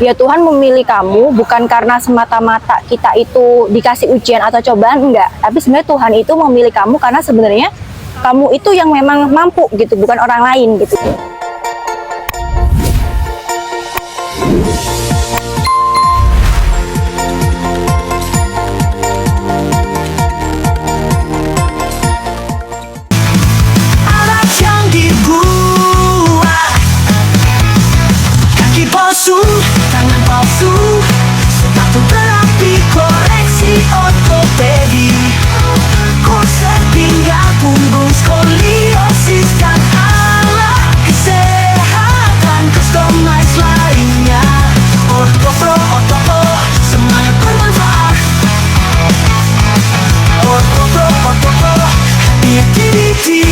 ya Tuhan memilih kamu bukan karena semata-mata kita itu dikasih ujian atau cobaan, enggak. Tapi sebenarnya Tuhan itu memilih kamu karena sebenarnya kamu itu yang memang mampu gitu, bukan orang lain gitu. Tangan palsu, sepatu terapi, koreksi ortopedi, korset pinggang punggung, skoliosis dan alat kesehatan customize lainnya. Ortopro, ortopo, semuanya bermanfaat. Ortopro, ortopo, creativity.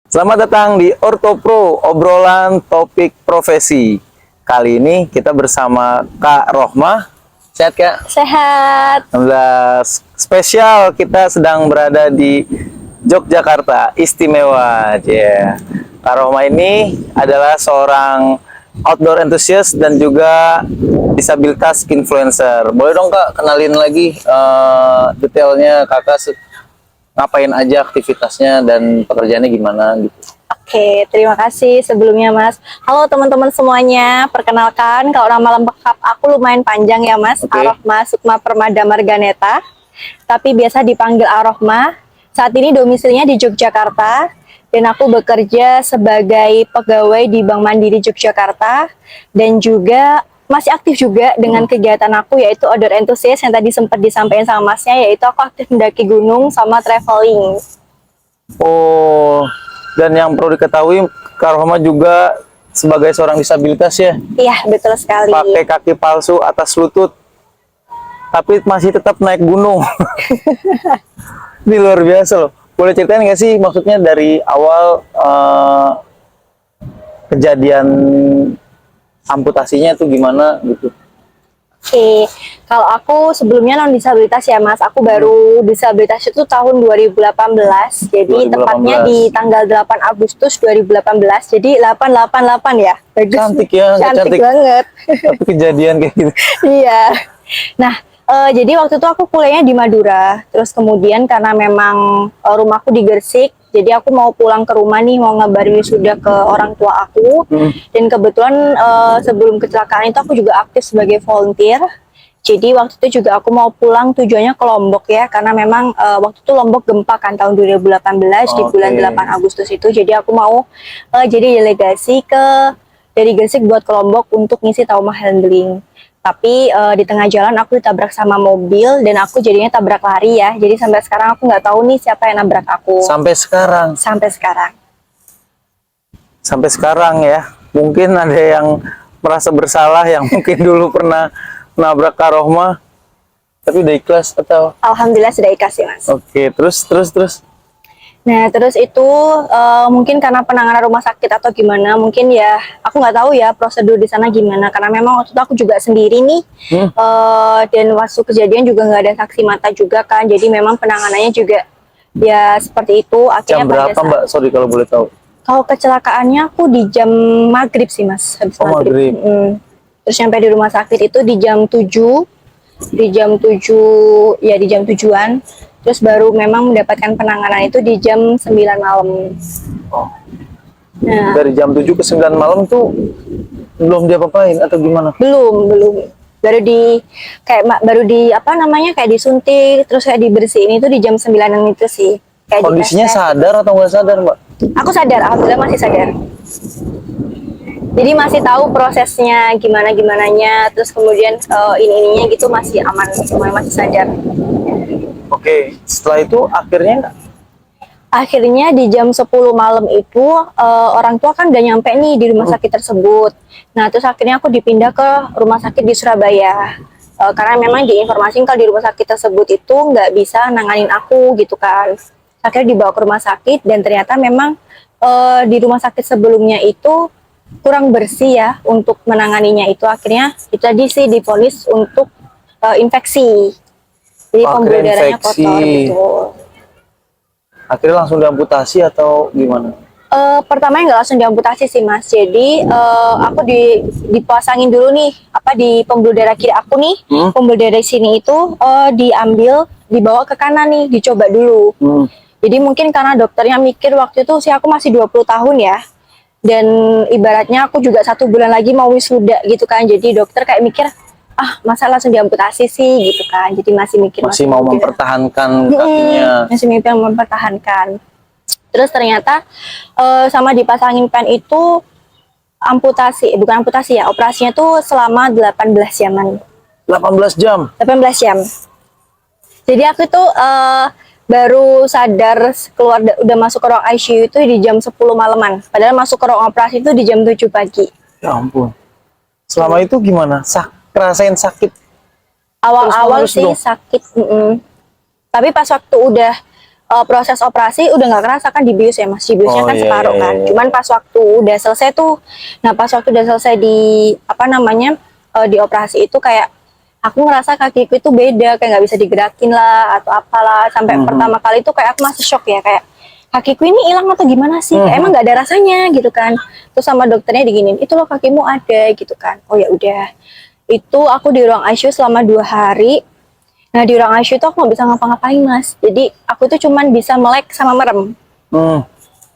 Selamat datang di Ortopro, obrolan topik profesi. Kali ini kita bersama Kak Rohmah. Sehat, Kak? Sehat. Alhamdulillah. Spesial, kita sedang berada di Yogyakarta, istimewa. Yeah. Kak Rohmah ini adalah seorang outdoor enthusiast dan juga disabilitas influencer. Boleh dong Kak, kenalin lagi detailnya Kakak ngapain aja aktivitasnya dan pekerjaannya gimana gitu. Oke, terima kasih sebelumnya Mas. Halo teman-teman semuanya, perkenalkan kalau nama lengkap aku lumayan panjang ya Mas. Arohmah Sukma Permada Marganeta, tapi biasa dipanggil Arohmah. Saat ini domisilinya di Yogyakarta dan aku bekerja sebagai pegawai di Bank Mandiri Yogyakarta dan juga masih aktif juga dengan kegiatan aku yaitu outdoor enthusiast yang tadi sempat disampaikan sama Masnya, yaitu aku aktif mendaki gunung sama traveling. Oh, dan yang perlu diketahui Kak Rohmah juga sebagai seorang disabilitas ya? Iya, betul sekali. Pakai kaki palsu atas lutut, tapi masih tetap naik gunung. Ini luar biasa loh. Boleh ceritain nggak sih maksudnya dari awal kejadian amputasinya tuh gimana gitu? Oke, kalau aku sebelumnya non disabilitas ya Mas, aku baru disabilitas itu tahun 2018, jadi 2018. tepatnya di tanggal 8 Agustus 2018, jadi 888 ya, bagus. Cantik ya, cantik banget. Tapi kejadian kayak gitu. Iya, nah jadi waktu itu aku kuliahnya di Madura, terus kemudian karena memang rumahku di Gresik, jadi aku mau pulang ke rumah nih, mau ngabarin wisuda ke orang tua aku. Dan kebetulan sebelum kecelakaan itu aku juga aktif sebagai volunteer. Jadi waktu itu juga aku mau pulang tujuannya ke Lombok ya, karena memang waktu itu Lombok gempa kan tahun 2018 di bulan 8 Agustus itu. Jadi aku mau jadi delegasi dari Gresik buat ke Lombok untuk ngisi trauma handling. Tapi di tengah jalan aku ditabrak sama mobil dan aku jadinya tabrak lari ya. Jadi sampai sekarang aku nggak tahu nih siapa yang nabrak aku. Sampai sekarang? Sampai sekarang. Sampai sekarang ya. Mungkin ada yang merasa bersalah yang mungkin dulu pernah nabrak Kak Rohmah, tapi udah ikhlas atau? Alhamdulillah sudah ikhlas ya Mas. Oke, terus. Nah terus itu mungkin karena penanganan rumah sakit atau gimana, mungkin ya aku nggak tahu ya prosedur di sana gimana, karena memang waktu itu aku juga sendiri nih dan waktu kejadian juga nggak ada saksi mata juga kan, jadi memang penanganannya juga ya seperti itu. Akhirnya jam berapa Mbak? Sorry kalau boleh tahu. Kalau kecelakaannya aku di jam maghrib sih Mas, habis maghrib. Terus sampai di rumah sakit itu di jam 7, di jam 7-an. Terus baru memang mendapatkan penanganan itu di jam 9 malam. Oh. Nah, dari jam 7 ke 9 malam tuh belum diapa-apain atau gimana? Belum. Baru di apa namanya kayak disuntik, terus kayak dibersihin itu di jam 9-an itu sih. Kayak kondisinya sadar atau nggak sadar Mbak? Aku sadar, alhamdulillah masih sadar. Jadi masih tahu prosesnya gimananya, terus kemudian ininya gitu masih aman, semuanya masih sadar. Oke, setelah itu akhirnya di jam 10 malam itu orang tua kan udah nyampe nih di rumah sakit tersebut. Nah terus akhirnya aku dipindah ke rumah sakit di Surabaya karena memang diinformasikan kalau di rumah sakit tersebut itu nggak bisa nanganin aku gitu kan. Akhirnya dibawa ke rumah sakit dan ternyata memang di rumah sakit sebelumnya itu kurang bersih ya untuk menanganinya itu. Akhirnya itu tadi sih divonis untuk infeksi. Jadi pembuluh darahnya kotor, betul. Akhirnya langsung diamputasi atau gimana? Pertamanya nggak langsung diamputasi sih mas. Jadi aku dipasangin dulu nih apa di pembuluh darah kiri aku nih. Pembuluh darah sini itu diambil dibawa ke kanan nih, dicoba dulu. Jadi mungkin karena dokternya mikir waktu itu usia aku masih 20 tahun ya. Dan ibaratnya aku juga 1 bulan lagi mau wisuda gitu kan. Jadi dokter kayak mikir, ah masa langsung diamputasi sih gitu kan. Jadi masih mikir Masih mau mikir. mempertahankan kakinya. Masih mikir mempertahankan. Terus ternyata sama dipasangin pen itu amputasi, bukan amputasi ya, operasinya tuh selama 18 jaman. 18 jam. 18 jam. Jadi aku tuh baru sadar keluar udah masuk ke ruang ICU itu di jam 10 malaman. Padahal masuk ke ruang operasi itu di jam 7 pagi. Ya ampun. Selama itu gimana? Rasain sakit? Awal-awal Terus-menerus sih dong? sakit. Tapi pas waktu udah proses operasi udah nggak kerasa kan dibius ya mas, dibiusnya Oh, kan iya, separuh iya, kan. iya. Cuman pas waktu udah selesai tuh, nah pas waktu udah selesai di apa namanya di operasi itu kayak aku ngerasa kakiku itu beda, kayak nggak bisa digerakin lah atau apalah. Sampai pertama kali itu kayak aku masih shock ya, kayak kakiku ini hilang atau gimana sih? Kayak emang nggak ada rasanya gitu kan. Terus sama dokternya diginin, itu loh kakimu ada gitu kan. Oh ya udah, itu aku di ruang ICU selama 2 hari. Nah di ruang ICU itu aku nggak bisa ngapa-ngapain mas. Jadi aku tuh cuman bisa melek sama merem.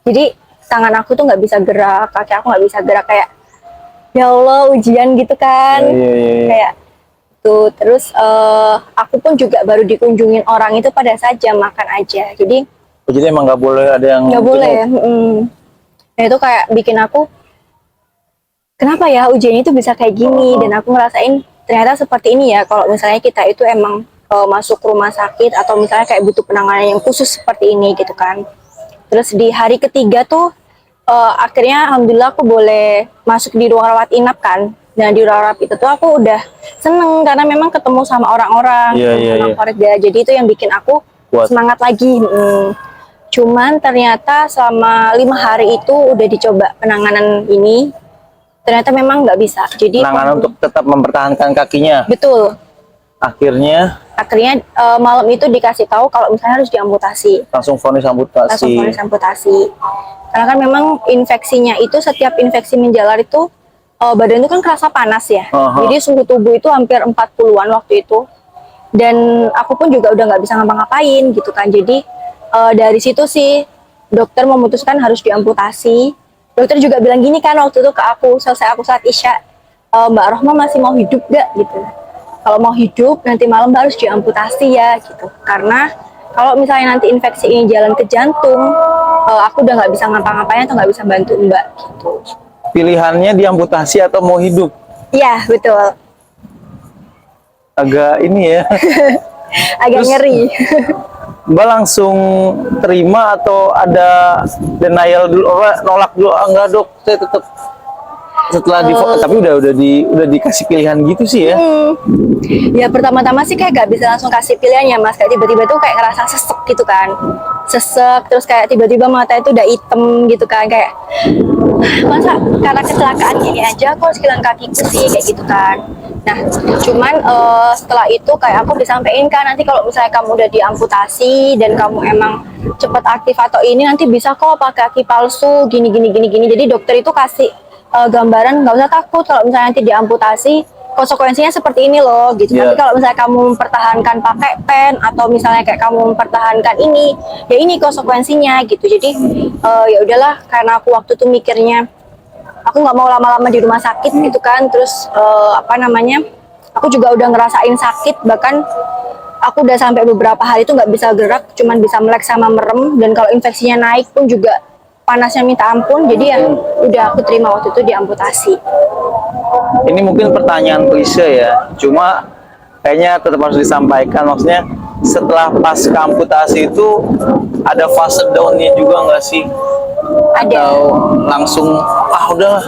Jadi tangan aku tuh nggak bisa gerak, kaki aku nggak bisa gerak, kayak ya Allah ujian gitu kan. Iya. Kayak tuh terus aku pun juga baru dikunjungin orang itu pada saat jam makan aja. Jadi Oh, jadi emang nggak boleh ada yang nggak boleh. jenguk? Nah itu kayak bikin aku kenapa ya ujian itu bisa kayak gini, dan aku ngerasain ternyata seperti ini ya kalau misalnya kita itu emang masuk rumah sakit atau misalnya kayak butuh penanganan yang khusus seperti ini gitu kan. Terus di hari ketiga tuh akhirnya alhamdulillah aku boleh masuk di ruang rawat inap kan. Nah di ruang rawat itu tuh aku udah seneng karena memang ketemu sama orang-orang, sama keluarga. Jadi itu yang bikin aku Kuat. semangat lagi. Cuman ternyata selama 5 hari itu udah dicoba penanganan ini, ternyata memang nggak bisa. Jadi Penanganan untuk tetap mempertahankan kakinya. betul. Akhirnya Malam itu dikasih tahu kalau misalnya harus diamputasi. langsung vonis Langsung amputasi. vonis amputasi. Karena kan memang infeksinya itu, setiap infeksi menjalar itu badan itu kan kerasa panas ya. Jadi suhu tubuh itu hampir 40-an waktu itu. Dan aku pun juga udah nggak bisa ngapa-ngapain gitu kan. Jadi dari situ sih dokter memutuskan harus diamputasi. Dokter juga bilang gini kan waktu itu ke aku, selesai aku saat Isya, Mbak Rohma masih mau hidup gak gitu. Kalau mau hidup nanti malam harus diamputasi ya gitu. Karena kalau misalnya nanti infeksi ini jalan ke jantung, aku udah nggak bisa ngapa-ngapain atau nggak bisa bantu Mbak gitu. Pilihannya diamputasi atau mau hidup? Iya betul. Agak ini ya. Agak Terus, ngeri. Mbak langsung terima atau ada denial dulu, nolak dulu? Enggak dok, saya tetap setelah tapi udah dikasih pilihan gitu sih ya. Ya pertama-tama sih kayak gak bisa langsung kasih pilihan ya mas, kayak tiba-tiba tuh kayak ngerasa sesek gitu kan, sesek, terus kayak tiba-tiba mata itu udah hitam gitu kan, kayak masa karena kecelakaan gini aja aku harus kehilangan kakiku sih kayak gitu kan. Nah cuman setelah itu kayak aku disampaikan kan, nanti kalau misalnya kamu udah diamputasi dan kamu emang cepet aktif atau ini, nanti bisa kok pakai kaki palsu gini. Jadi dokter itu kasih gambaran, nggak usah takut kalau misalnya nanti diamputasi, konsekuensinya seperti ini loh gitu. Tapi kalau misalnya kamu mempertahankan pakai pen atau misalnya kayak kamu mempertahankan ini, ya ini konsekuensinya gitu. Jadi ya udahlah, karena aku waktu itu mikirnya aku nggak mau lama-lama di rumah sakit gitu kan. Terus aku juga udah ngerasain sakit, bahkan aku udah sampai beberapa hari itu nggak bisa gerak, cuman bisa melek sama merem, dan kalau infeksinya naik pun juga panasnya minta ampun. Jadi ya udah aku terima waktu itu diamputasi. Ini mungkin pertanyaan klise ya, cuma kayaknya tetap harus disampaikan. Maksudnya setelah pas amputasi itu ada fase down-nya juga nggak sih? Ada. Atau langsung udahlah?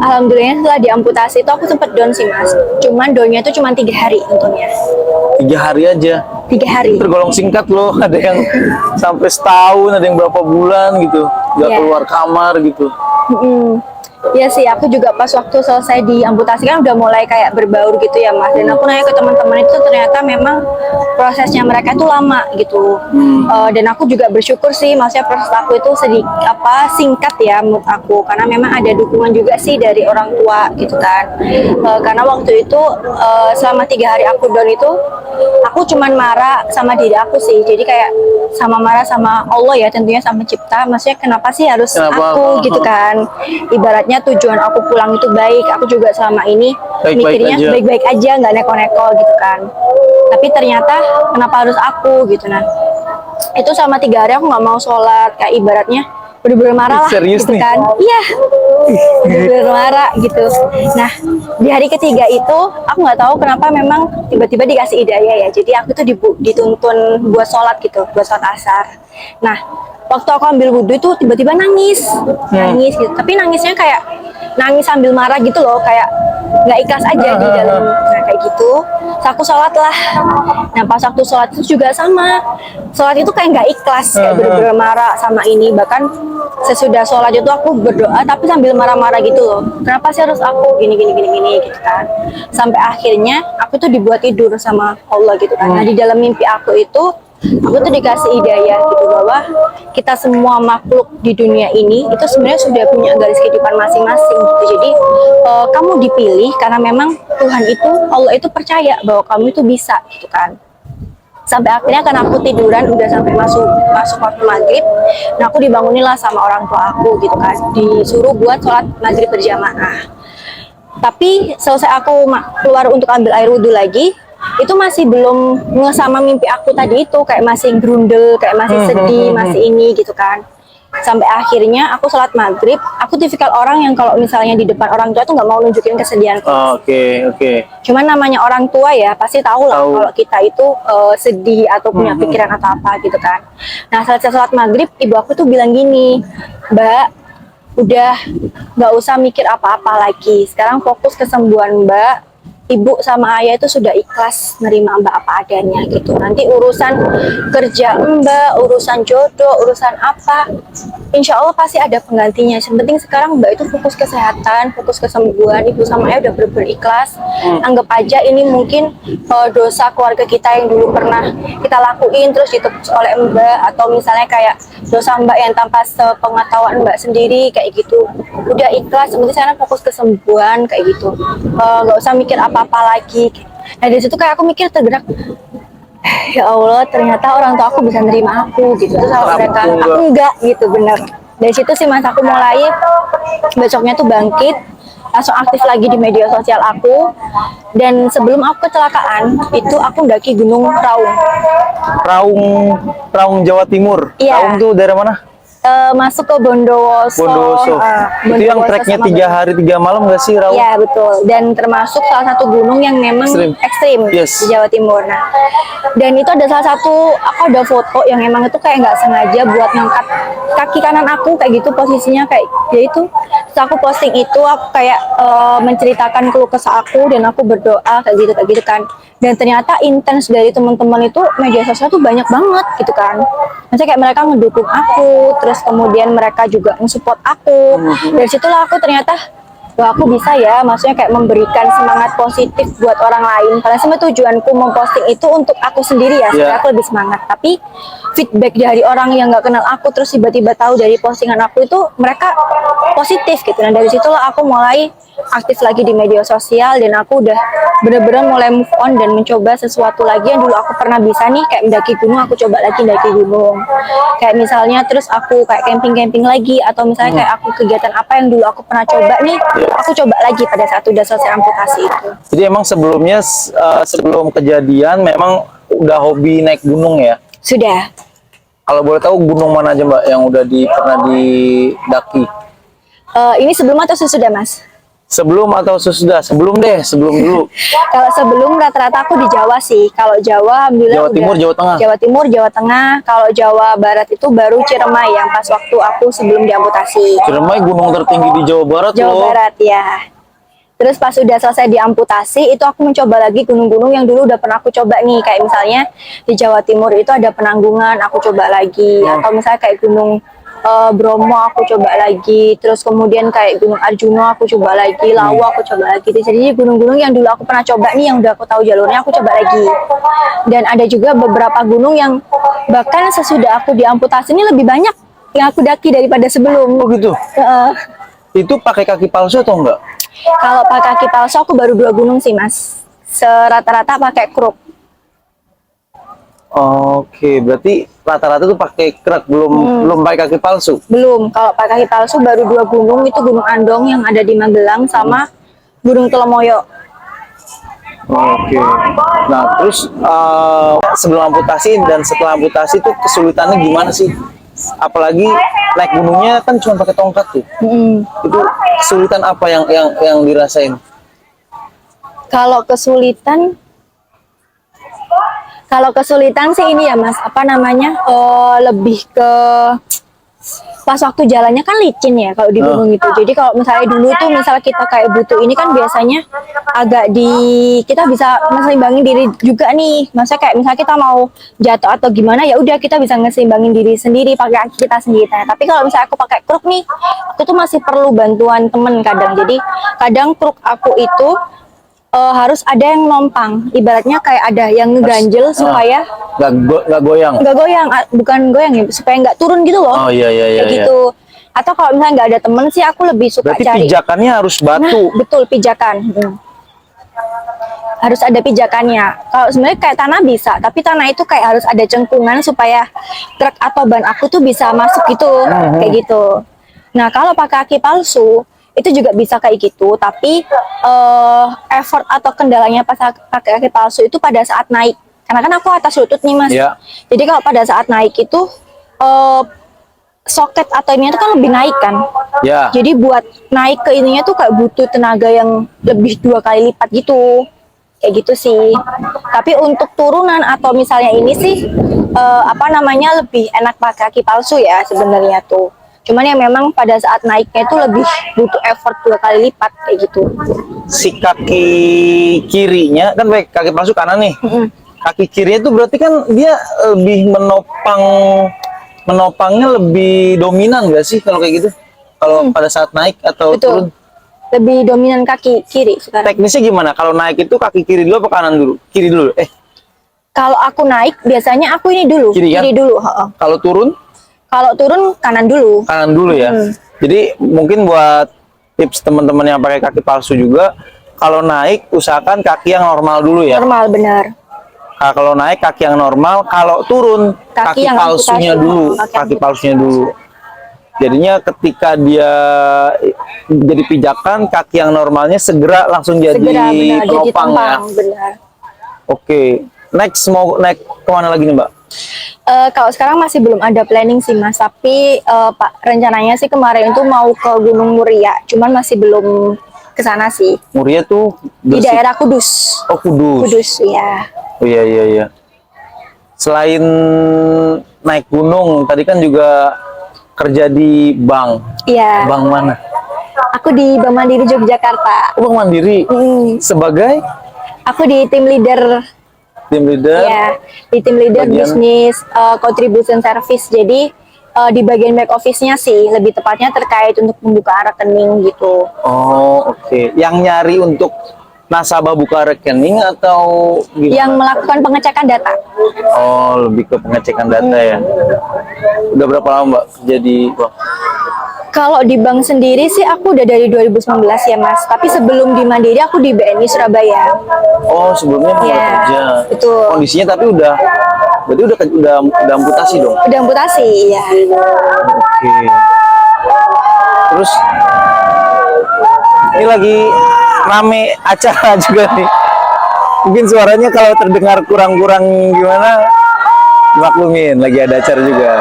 Alhamdulillah setelah diamputasi itu aku sempet down sih mas. Cuman downnya itu cuma 3 hari untungnya. 3 hari aja. 3 hari. Tergolong singkat loh. Ada yang sampai setahun, ada yang berapa bulan gitu, nggak keluar kamar gitu. Iya sih, aku juga pas waktu selesai diamputasi kan udah mulai kayak berbaur gitu ya Mas. Dan aku nanya ke teman-teman itu ternyata memang prosesnya mereka itu lama gitu. Dan aku juga bersyukur sih, maksudnya proses aku itu singkat ya menurut aku, karena memang ada dukungan juga sih dari orang tua gitu kan. Karena waktu itu selama 3 hari aku down itu, aku cuman marah sama diri aku sih. Jadi kayak sama marah sama Allah ya, tentunya sama Cipta. Maksudnya kenapa sih harus Kenapa? aku gitu kan? Ibaratnya tujuan aku pulang itu baik, aku juga selama ini Baik-baik mikirnya aja. baik-baik aja, nggak neko-neko gitu kan. Tapi ternyata kenapa harus aku gitu. Nah itu selama 3 hari aku nggak mau sholat, kayak ibaratnya bener-bener marah lah Serius gitu nih? kan. Iya, bener-bener marah gitu. Nah di hari ketiga itu aku nggak tahu kenapa memang tiba-tiba dikasih hidayah ya, jadi aku tuh dituntun buat sholat gitu, buat sholat asar. Nah waktu aku ambil wudhu itu tiba-tiba nangis gitu, tapi nangisnya kayak nangis sambil marah gitu loh, kayak nggak ikhlas aja di dalam. Nah kayak gitu, terus aku sholat lah. Nah pas waktu sholat itu juga sama, sholat itu kayak nggak ikhlas, kayak bener-bener marah sama ini. Bahkan sesudah sholat itu aku berdoa tapi sambil marah-marah gitu loh, kenapa sih harus aku gini gitu kan. Sampai akhirnya aku tuh dibuat tidur sama Allah gitu kan. Nah di dalam mimpi aku itu aku tuh dikasih hidayah gitu, bahwa kita semua makhluk di dunia ini itu sebenarnya sudah punya garis kehidupan masing-masing gitu. Jadi kamu dipilih karena memang Tuhan itu, Allah itu percaya bahwa kamu itu bisa gitu kan. Sampai akhirnya kan aku tiduran udah sampai masuk waktu maghrib. Nah aku dibangunin lah sama orang tua aku gitu kan, disuruh buat sholat maghrib berjamaah. Tapi selesai aku keluar untuk ambil air wudhu lagi, itu masih belum sama mimpi aku tadi itu, kayak masih grundel, kayak masih sedih, masih ini gitu kan. Sampai akhirnya aku sholat maghrib, aku tipikal orang yang kalau misalnya di depan orang tua tuh nggak mau nunjukin kesedihanku. Oke. Cuman namanya orang tua ya, pasti tahu lah Tahu. kalau kita itu sedih atau punya pikiran atau apa gitu kan. Nah selesai sholat maghrib, ibu aku tuh bilang gini, Mbak, udah nggak usah mikir apa-apa lagi. Sekarang fokus kesembuhan Mbak. Ibu sama ayah itu sudah ikhlas nerima Mbak apa adanya gitu. Nanti urusan kerja Mbak, urusan jodoh, urusan apa, insya Allah pasti ada penggantinya. Yang penting sekarang Mbak itu fokus kesehatan, fokus kesembuhan. Ibu sama ayah udah bener-bener ikhlas. Anggap aja ini mungkin dosa keluarga kita yang dulu pernah kita lakuin terus ditebus oleh Mbak, atau misalnya kayak dosa Mbak yang tanpa sepengetahuan Mbak sendiri kayak gitu. Udah ikhlas, seperti sekarang fokus kesembuhan kayak gitu. Nggak usah mikir apa-apa lagi. Nah dari situ kayak aku mikir tergerak, ya Allah ternyata orang tua aku bisa nerima aku gitu. Terus sama mereka aku enggak gitu, bener. Dari situ sih Mas aku mulai besoknya tuh bangkit, langsung aktif lagi di media sosial aku. Dan sebelum aku kecelakaan itu aku mendaki Gunung Raung. Raung Jawa Timur. Iya. Raung tuh daerah mana? Masuk ke Bondowoso. Bondowoso. Itu yang Bondowoso treknya sama 3 hari 3 malam nggak sih, Raung? Iya betul, dan termasuk salah satu gunung yang memang ekstrim Yes. di Jawa Timur. Nah, dan itu ada salah satu, aku ada foto yang emang itu kayak nggak sengaja buat ngangkat kaki kanan aku kayak gitu posisinya kayak ya itu. Terus aku posting itu, aku kayak menceritakan keluh kesah aku dan aku berdoa kayak gitu kan. Dan ternyata intens dari teman-teman itu, media sosial tuh banyak banget gitu kan. Maksudnya kayak mereka ngedukung aku, terus kemudian mereka juga nge-support aku. Dari situlah aku ternyata, wah aku bisa ya, maksudnya kayak memberikan semangat positif buat orang lain. Karena sebenarnya tujuanku memposting itu untuk aku sendiri ya, supaya aku lebih semangat. Tapi feedback dari orang yang nggak kenal aku terus tiba-tiba tahu dari postingan aku itu, mereka positif gitu. Dan dari situlah aku mulai aktif lagi di media sosial, dan aku udah bener-bener mulai move on dan mencoba sesuatu lagi yang dulu aku pernah bisa nih, kayak mendaki gunung, aku coba lagi mendaki gunung. Kayak misalnya terus aku kayak camping-camping lagi, atau misalnya kayak aku kegiatan apa yang dulu aku pernah coba nih, aku coba lagi pada saat udah selesai amputasi itu. Jadi emang sebelumnya sebelum kejadian memang udah hobi naik gunung ya? Sudah. Kalau boleh tahu gunung mana aja Mbak yang udah pernah didaki? Ini sebelum atau sesudah Mas? Sebelum atau sesudah? Sebelum deh, sebelum dulu. Kalau sebelum rata-rata aku di Jawa sih. Kalau Jawa alhamdulillah Jawa Timur, udah. Jawa Tengah? Jawa Timur, Jawa Tengah. Kalau Jawa Barat itu baru Ciremai yang pas waktu aku sebelum diamputasi. Ciremai gunung tertinggi di Jawa Barat Jawa loh. Barat ya. Terus pas sudah selesai diamputasi itu aku mencoba lagi gunung-gunung yang dulu udah pernah aku coba nih, kayak misalnya di Jawa Timur itu ada Penanggungan, aku coba lagi, atau misalnya kayak gunung Bromo aku coba lagi, terus kemudian kayak Gunung Arjuna aku coba lagi, Lawu aku coba lagi. Jadi gunung-gunung yang dulu aku pernah coba nih, yang udah aku tahu jalurnya aku coba lagi. Dan ada juga beberapa gunung yang bahkan sesudah aku diamputasi ini lebih banyak yang aku daki daripada sebelum. Oh gitu. Itu pakai kaki palsu atau enggak? Kalau pakai kaki palsu aku baru 2 gunung sih mas. Serata-rata pakai kruk. Oke, berarti rata-rata tuh pakai krek, belum pakai kaki palsu. Belum. Kalau pakai kaki palsu baru 2 gunung, itu Gunung Andong yang ada di Magelang sama Gunung Telemoyo. Oke. Nah, terus sebelum amputasi dan setelah amputasi tuh kesulitannya gimana sih? Apalagi naik gunungnya kan cuma pakai tongkat tuh. Itu kesulitan apa yang dirasain? Kalau kesulitan sih ini ya mas, apa namanya, lebih ke pas waktu jalannya kan licin ya kalau di gunung itu. Jadi kalau misalnya dulu tuh misalnya kita kayak butuh ini kan biasanya agak kita bisa ngeseimbangin diri juga nih. Maksudnya kayak misalnya kita mau jatuh atau gimana, ya udah kita bisa ngeseimbangin diri sendiri pakai kaki kita sendiri. Nah, tapi kalau misalnya aku pakai kruk nih, aku tuh masih perlu bantuan temen kadang. Jadi kadang kruk aku itu harus ada yang nompang, ibaratnya kayak ada yang ngeganjel supaya Nggak goyang. bukan goyang ya, supaya nggak turun gitu loh. Oh iya Kayak gitu. Atau kalau misalnya nggak ada temen sih, aku lebih suka Berarti cari. pijakannya harus batu. Nah, betul, pijakan. Harus ada pijakannya. Kalau sebenarnya kayak tanah bisa, tapi tanah itu kayak harus ada cengkungan supaya truk atau ban aku tuh bisa masuk gitu, kayak gitu. Nah, kalau pakai kaki palsu itu juga bisa kayak gitu, tapi effort atau kendalanya pas pakai kaki palsu itu pada saat naik. Karena kan aku atas lutut nih mas. Iya. Jadi kalau pada saat naik itu soket atau ininya itu kan lebih naik kan. Ya. Jadi buat naik ke ininya tuh kayak butuh tenaga yang lebih 2 kali lipat gitu. Kayak gitu sih. Tapi untuk turunan atau misalnya ini sih apa namanya, lebih enak pakai kaki palsu ya sebenarnya tuh. Cuman ya memang pada saat naiknya itu lebih butuh effort 2 kali lipat kayak gitu. Si kaki kirinya kan pakai kaki palsu kanan nih. Kaki kirinya tuh berarti kan dia lebih menopangnya lebih dominan nggak sih kalau kayak gitu? Kalau pada saat naik atau Betul. turun? Lebih dominan kaki kiri sekarang. Teknisnya gimana? Kalau naik itu kaki kiri dulu apa kanan dulu? Kiri dulu. Kalau aku naik biasanya aku ini dulu, Kiri kan? dulu. Heeh. Kalau turun? Kalau turun kanan dulu. Kanan dulu ya. Jadi mungkin buat tips teman-teman yang pakai kaki palsu juga, kalau naik usahakan kaki yang normal dulu ya. Normal benar. Nah, kalau naik kaki yang normal, kalau turun kaki yang palsunya amputasi. dulu, kaki palsunya dulu. Jadinya ketika dia jadi pijakan, kaki yang normalnya segera langsung jadi Segera benar jadi penopang ya. tampang benar. Oke, next mau naik kemana lagi nih Mbak? Kalau sekarang masih belum ada planning sih mas, tapi Pak rencananya sih kemarin itu mau ke Gunung Muria, cuman masih belum ke sana sih. Muria tuh Di Gresik. daerah Kudus. Oh Kudus. Kudus ya. Oh iya. Selain naik gunung, tadi kan juga kerja di bank. Iya. Bank mana? Aku di Bank Mandiri Yogyakarta. Oh, Bank Mandiri. Sebagai Aku di tim leader. tim leader. Ya, di tim leader Bagian- bisnis contribution service. Jadi di bagian back office-nya sih, lebih tepatnya terkait untuk pembukaan rekening gitu. Oh, oke. Yang nyari untuk nasabah buka rekening atau gimana? Yang melakukan pengecekan data. Oh, lebih ke pengecekan data ya. Udah berapa lama Mbak kerja di bank? Kalau di bank sendiri sih aku udah dari 2019 ya mas. Tapi sebelum di Mandiri aku di BNI Surabaya. Oh, sebelumnya udah Iya, kerja. betul. Kondisinya tapi berarti udah amputasi dong. Udah amputasi ya. Oke. Terus ini lagi rame acara juga nih. Mungkin suaranya kalau terdengar kurang-kurang gimana, maklumin, lagi ada acara juga.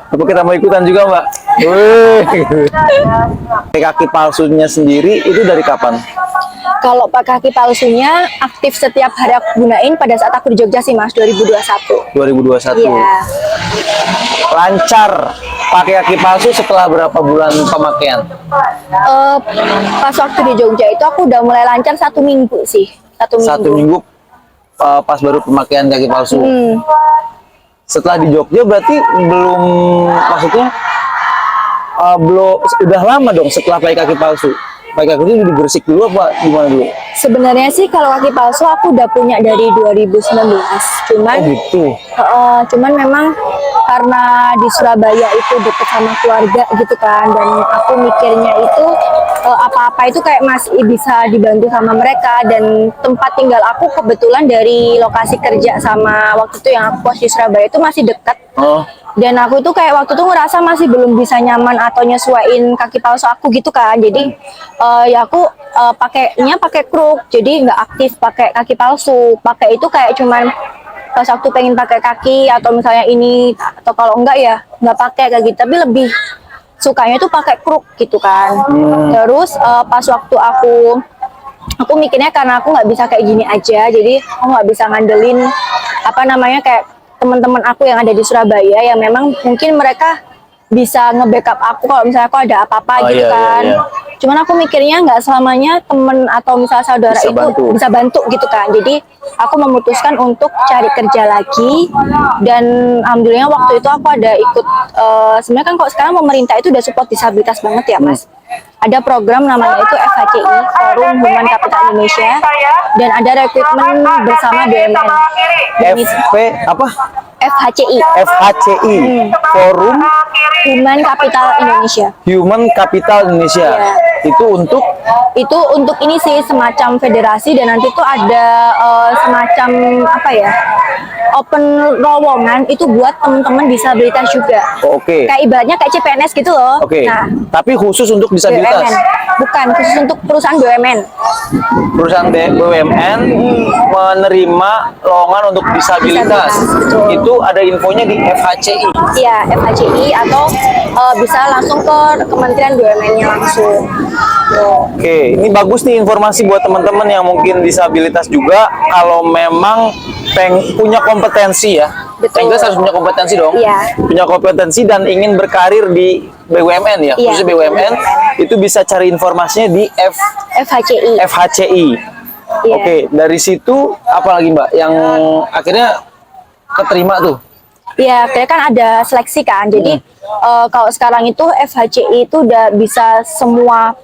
Apa kita mau ikutan juga, Mbak? Wih. Kaki palsunya sendiri itu dari kapan? Kalau pakai kaki palsunya aktif setiap hari aku gunain pada saat aku di Jogja sih mas, 2021. 2021. Iya. Lancar pakai kaki palsu setelah berapa bulan pemakaian? Pas waktu di Jogja itu aku udah mulai lancar 1 minggu sih. 1 minggu. 1 minggu pas baru pemakaian kaki palsu. setelah di Jogja berarti belum, maksudnya belum, udah lama dong setelah pakai kaki palsu. Pakai kaki itu di Gresik dulu apa gimana dulu? Sebenarnya sih kalau kaki palsu aku udah punya dari 2019. Cuman Oh gitu. cuman memang karena di Surabaya itu deket sama keluarga gitu kan, dan aku mikirnya itu apa-apa itu kayak masih bisa dibantu sama mereka, dan tempat tinggal aku kebetulan dari lokasi kerja sama waktu itu yang aku kos di Surabaya itu masih dekat. Oh, Dan aku tuh kayak waktu itu ngerasa masih belum bisa nyaman atau nyesuaiin kaki palsu aku gitu kan. Jadi ya aku pakainya pakai kruk, jadi nggak aktif pakai kaki palsu. Pakai itu kayak cuman pas waktu pengen pakai kaki atau misalnya ini, atau kalau enggak ya nggak pakai kayak gitu. Tapi lebih sukanya tuh pakai kruk gitu kan. Terus pas waktu aku mikirnya karena aku nggak bisa kayak gini aja, jadi aku nggak bisa ngandelin apa namanya kayak teman-teman aku yang ada di Surabaya yang memang mungkin mereka bisa nge-backup aku kalau misalnya aku ada apa-apa Oh, gitu iya, kan. iya. Cuman aku mikirnya nggak selamanya temen atau misalnya saudara Bisa itu bantu. bisa bantu gitu kan. Jadi aku memutuskan untuk cari kerja lagi, dan alhamdulillah waktu itu aku ada ikut sebenarnya kan kok sekarang pemerintah itu udah support disabilitas banget ya Mas. Ada program namanya itu FHCI, Forum Human Capital Indonesia, dan ada rekrutmen bersama BUMN. Dan itu FP apa? FHCI, FHCI, Forum Human Capital Indonesia. Human Capital Indonesia. Iya. Itu untuk ini sih semacam federasi, dan nanti tuh ada semacam apa ya, open lowongan itu buat teman-teman disabilitas juga. oh, oke. Kayak ibaratnya kayak CPNS gitu loh. Oke. Nah, Tapi khusus untuk disabilitas. BUMN. Bukan, khusus untuk perusahaan BUMN. Perusahaan BUMN menerima lowongan untuk disabilitas. Betul. Itu ada infonya di FHCI. Iya, FHCI atau bisa langsung ke Kementerian BUMN-nya langsung. Tuh. Oke, ini bagus nih informasi buat teman-teman yang mungkin disabilitas juga. Kalau memang punya kompetensi ya, Betul. yang jelas harus punya kompetensi dong. Iya. Punya kompetensi dan ingin berkarir di BUMN ya, Iya, khususnya BUMN, itu bisa cari informasinya di FHCI. FHCI. Iya. Oke, dari situ apa lagi Mbak yang akhirnya keterima tuh? Iya, akhirnya kan ada seleksi kan. Jadi kalau sekarang itu FHCI itu udah bisa semua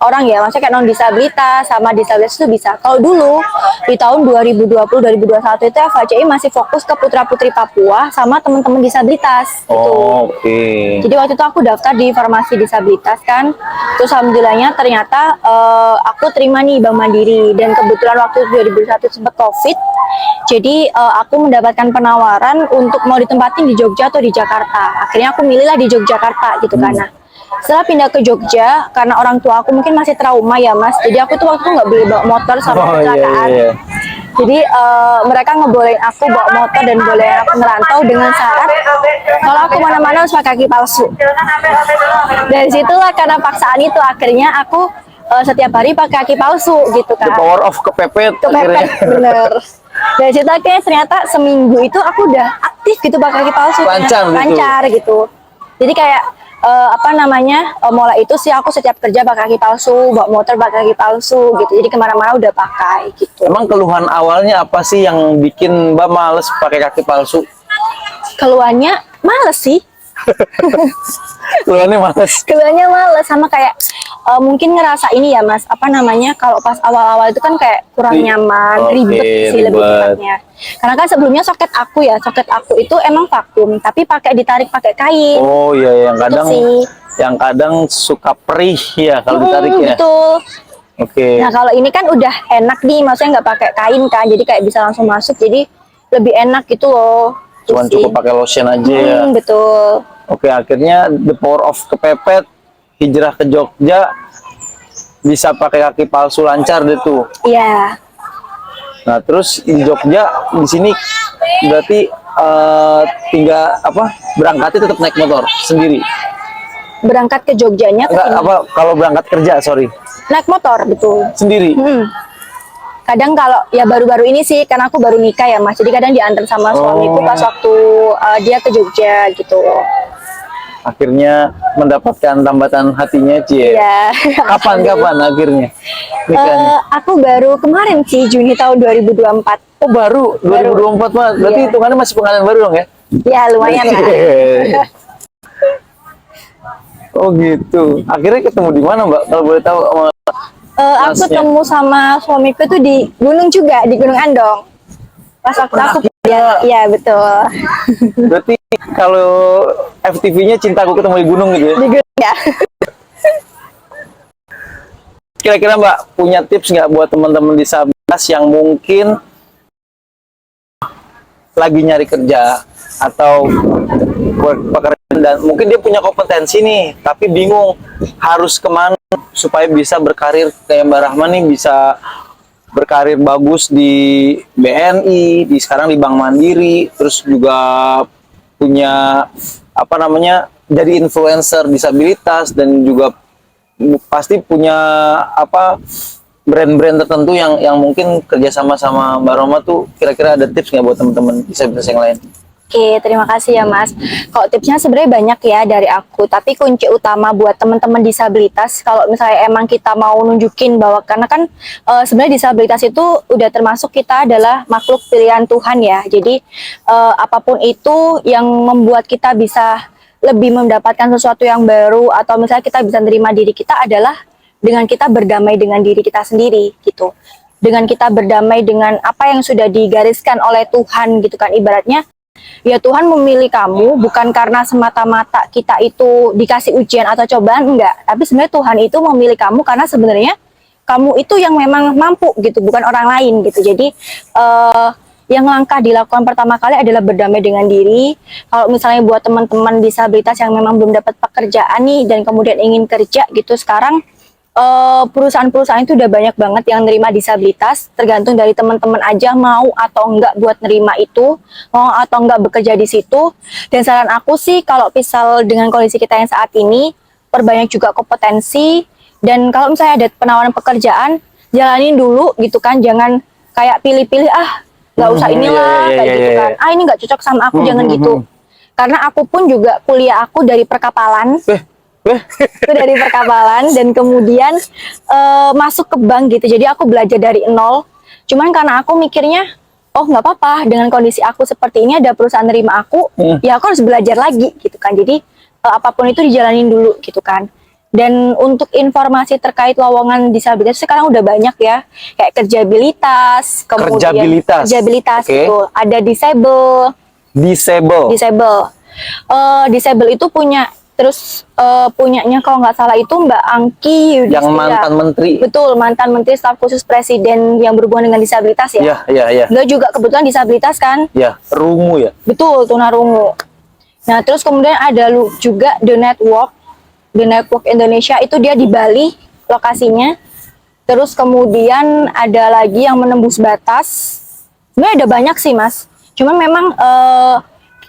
orang ya, maksudnya kayak non disabilitas sama disabilitas itu bisa. Kalau dulu di tahun 2020-2021 itu FHCI masih fokus ke putra-putri Papua sama teman-teman disabilitas gitu. Oh, oke. Jadi waktu itu aku daftar di farmasi disabilitas kan, terus alhamdulillahnya ternyata aku terima nih Bank Mandiri, dan kebetulan waktu itu 2021 sempat COVID, jadi aku mendapatkan penawaran untuk mau ditempatin di Jogja atau di Jakarta. Akhirnya aku milihlah di Yogyakarta gitu kan. Nah, setelah pindah ke Jogja, karena orang tua aku mungkin masih trauma ya Mas, jadi aku tuh waktu itu nggak boleh bawa motor sama Oh, kecelakaan. iya. Jadi mereka ngebolehin aku bawa motor dan bolehin aku ngerantau dengan syarat kalau aku mana-mana harus pakai kaki palsu. Dari situlah karena paksaan itu akhirnya aku setiap hari pakai kaki palsu gitu The kan. power of kepepet akhirnya. Kepepet, bener. Dari situ akhirnya ternyata seminggu itu aku udah aktif gitu pakai kaki palsu. Lancar gitu. Lancar gitu. Jadi kayak apa namanya, mulai itu sih aku setiap kerja pakai kaki palsu, bawa motor pakai kaki palsu gitu. Jadi kemana-mana udah pakai gitu. Emang keluhan awalnya apa sih yang bikin Mbak males pakai kaki palsu? Keluarnya males sih. Keluhannya males. Keluarnya males sama kayak mungkin ngerasa ini ya Mas, apa namanya, kalau pas awal-awal itu kan kayak kurang nyaman, Oke, ribet sih lebih ribet. tepatnya. Karena kan sebelumnya soket aku itu emang vakum, tapi pakai ditarik pakai kain. Oh iya, Itu sih. yang kadang suka perih ya kalau ditarik ya. Betul. Oke. Nah kalau ini kan udah enak nih, maksudnya nggak pakai kain kan, jadi kayak bisa langsung masuk, jadi lebih enak gitu loh. Cuman Itu sih. cukup pakai lotion aja ya. Betul. Oke, akhirnya the power of kepepet, hijrah ke Jogja, bisa pakai kaki palsu lancar deh tuh. Iya. Nah terus di Jogja di sini berarti tinggal apa, berangkatnya tetap naik motor sendiri? Berangkat ke Jogjanya ke Enggak, sini. apa kalau berangkat kerja, sorry, Naik motor, betul. sendiri? Kadang kalau ya baru-baru ini sih, karena aku baru nikah ya Mas, jadi kadang diantar sama suamiku pas waktu dia ke Jogja gitu. Akhirnya mendapatkan tambatan hatinya, Cie. Iya. Kapan akhirnya nikahnya? Aku baru kemarin sih, Juni tahun 2024. Oh baru 2024 Pak. Berarti Iya. hitungannya masih pengantin baru dong ya? Ya lumayan lah. Oh gitu. Akhirnya ketemu di mana, Mbak? Kalau boleh tahu sama Aku Masnya. ketemu sama suamiku tuh di gunung juga, di Gunung Andong. Pas waktu aku Akhirnya. ya betul. Berarti kalau FTV-nya Cintaku Ketemu di Gunung gitu ya. Di gunung ya. Kira-kira Mbak punya tips nggak buat teman-teman disabilitas yang mungkin lagi nyari kerja atau pekerjaan dan mungkin dia punya kompetensi nih tapi bingung harus kemana supaya bisa berkarir kayak Mbak Rahma nih, bisa berkarir bagus di BNI, di sekarang di Bank Mandiri, terus juga punya apa namanya jadi influencer disabilitas dan juga pasti punya apa brand-brand tertentu yang mungkin kerjasama sama Mbak Roma tuh. Kira-kira ada tips nggak buat teman-teman disabilitas yang lain? Oke, terima kasih ya Mas. Kalau tipsnya sebenarnya banyak ya dari aku, tapi kunci utama buat teman-teman disabilitas, kalau misalnya emang kita mau nunjukin bahwa, karena kan sebenarnya disabilitas itu udah termasuk kita adalah makhluk pilihan Tuhan ya. Jadi apapun itu yang membuat kita bisa lebih mendapatkan sesuatu yang baru, atau misalnya kita bisa menerima diri kita adalah dengan kita berdamai dengan diri kita sendiri gitu. Dengan kita berdamai dengan apa yang sudah digariskan oleh Tuhan gitu kan, ibaratnya ya Tuhan memilih kamu bukan karena semata-mata kita itu dikasih ujian atau cobaan, enggak. Tapi sebenarnya Tuhan itu memilih kamu karena sebenarnya kamu itu yang memang mampu gitu, bukan orang lain gitu. Jadi yang langkah dilakukan pertama kali adalah berdamai dengan diri. Kalau misalnya buat teman-teman disabilitas yang memang belum dapat pekerjaan nih dan kemudian ingin kerja gitu, sekarang perusahaan-perusahaan itu udah banyak banget yang nerima disabilitas, tergantung dari teman-teman aja mau atau enggak buat nerima itu, mau atau enggak bekerja di situ. Dan saran aku sih kalau misal dengan kondisi kita yang saat ini, perbanyak juga kompetensi, dan kalau misalnya ada penawaran pekerjaan, jalanin dulu gitu kan, jangan kayak pilih-pilih nggak usah inilah kayak gitu kan, ini nggak cocok sama aku, jangan gitu. Karena aku pun juga kuliah aku dari perkapalan. Itu dari perkapalan dan kemudian masuk ke bank gitu, jadi aku belajar dari nol. Cuman karena aku mikirnya oh nggak apa-apa, dengan kondisi aku seperti ini ada perusahaan nerima aku, ya aku harus belajar lagi gitu kan. Jadi apapun itu dijalanin dulu gitu kan. Dan untuk informasi terkait lowongan disabilitas sekarang udah banyak ya, kayak kerjabilitas, kemudian kerjabilitas Okay. itu ada disable. Disable itu punya, terus punyanya kalau nggak salah itu Mbak Angki Yudhistira. Yang mantan menteri. Betul, mantan menteri staf khusus presiden yang berhubungan dengan disabilitas ya. Iya. Dia juga kebetulan disabilitas kan. Ya, rungu ya. Betul, tunarungu. Nah, terus kemudian ada juga The Network Indonesia, itu dia di Bali lokasinya. Terus kemudian ada lagi yang menembus batas. Sebenarnya ada banyak sih Mas. Cuman memang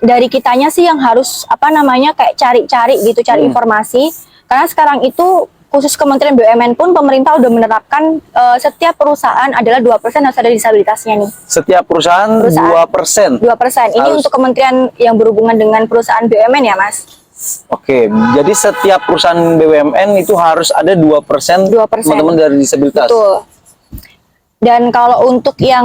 dari kitanya sih yang harus apa namanya kayak cari-cari gitu, cari informasi. Karena sekarang itu khusus Kementerian BUMN pun pemerintah udah menerapkan setiap perusahaan adalah 2% harus ada disabilitasnya nih. Setiap perusahaan 2%. 2%. Ini Harus. untuk kementerian yang berhubungan dengan perusahaan BUMN ya Mas. Oke, jadi setiap perusahaan BUMN itu harus ada 2% 2%. teman-teman dari disabilitas. Betul. Dan kalau untuk yang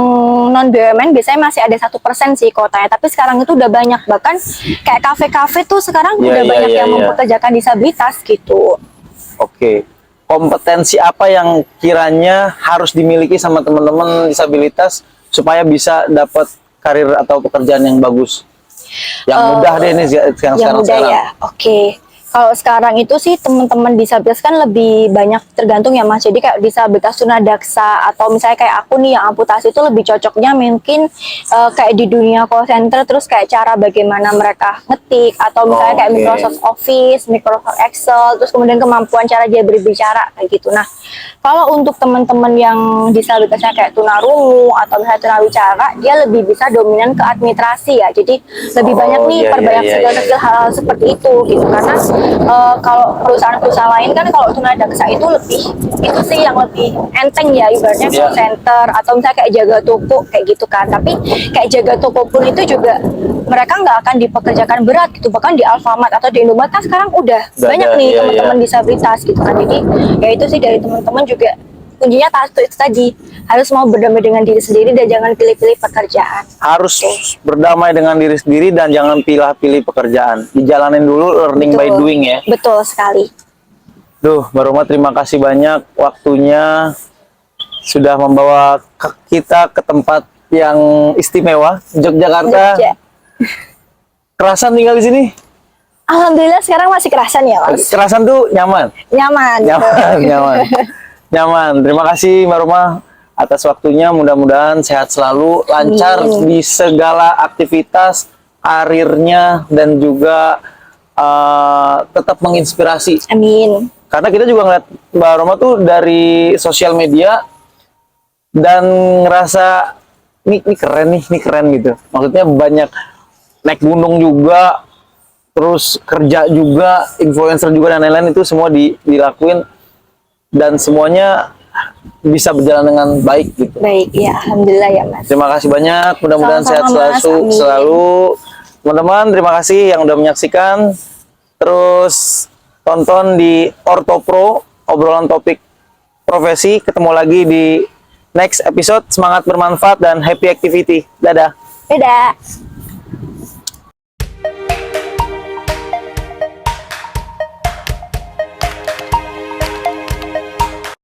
non BUMN biasanya masih ada 1% sih kotanya. Tapi sekarang itu udah banyak, bahkan kayak kafe-kafe tuh sekarang udah banyak yang mempekerjakan disabilitas gitu. Oke, kompetensi apa yang kiranya harus dimiliki sama teman-teman disabilitas supaya bisa dapat karir atau pekerjaan yang bagus? Yang mudah deh nih sekarang. Ya. Oke. Kalau sekarang itu sih teman-teman disabilitas kan lebih banyak tergantung ya Mas. Jadi kayak disabilitas tunadaksa atau misalnya kayak aku nih yang amputasi itu lebih cocoknya mungkin kayak di dunia call center, terus kayak cara bagaimana mereka ngetik atau misalnya kayak Microsoft Office, Microsoft Excel, terus kemudian kemampuan cara dia berbicara kayak gitu. Nah, kalau untuk teman-teman yang disabilitasnya kayak tunarungu atau misalnya tunawicara, dia lebih bisa dominan ke administrasi ya. Jadi lebih banyak nih perbanyak skill-skill hal-hal seperti itu gitu. Karena kalau perusahaan-perusahaan lain kan kalau tunadaksa itu lebih, itu sih yang lebih enteng ya, ibaratnya call center atau misalnya kayak jaga toko kayak gitu kan. Tapi kayak jaga toko pun itu juga mereka nggak akan dipekerjakan berat gitu. Bahkan di Alfamart atau di Indomaret kan sekarang udah banyak nih teman-teman disabilitas gitu kan. Jadi ya itu sih dari teman-teman juga kuncinya itu tadi harus mau berdamai dengan diri sendiri dan jangan pilih-pilih pekerjaan. Harus berdamai dengan diri sendiri dan jangan pilih-pilih pekerjaan. Dijalanin dulu, learning by Betul. doing ya. Betul sekali. Duh, Mbak Roma, terima kasih banyak waktunya sudah membawa kita ke tempat yang istimewa, Yogyakarta. Jogja. Kerasan tinggal di sini? Alhamdulillah sekarang masih kerasan ya Mas. Kerasan tuh nyaman. Nyaman. Nyaman, nyaman. Nyaman. Terima kasih Mbak Roma atas waktunya. Mudah-mudahan sehat selalu, lancar Amin. di segala aktivitas, karirnya, dan juga tetap menginspirasi. Amin. Karena kita juga ngeliat Mbak Roma tuh dari sosial media dan ngerasa ini keren nih, ini keren gitu. Maksudnya banyak naik gunung juga, terus kerja juga, influencer juga dan lain-lain, itu semua dilakuin dan semuanya bisa berjalan dengan baik gitu. Baik, ya Alhamdulillah ya Mas. Terima kasih banyak, mudah-mudahan sehat Sama-sama, Mas. Amin. selalu. Teman-teman, terima kasih yang udah menyaksikan. Terus tonton di Orto Pro, obrolan topik profesi. Ketemu lagi di next episode. Semangat bermanfaat dan happy activity. Dadah. Dadah.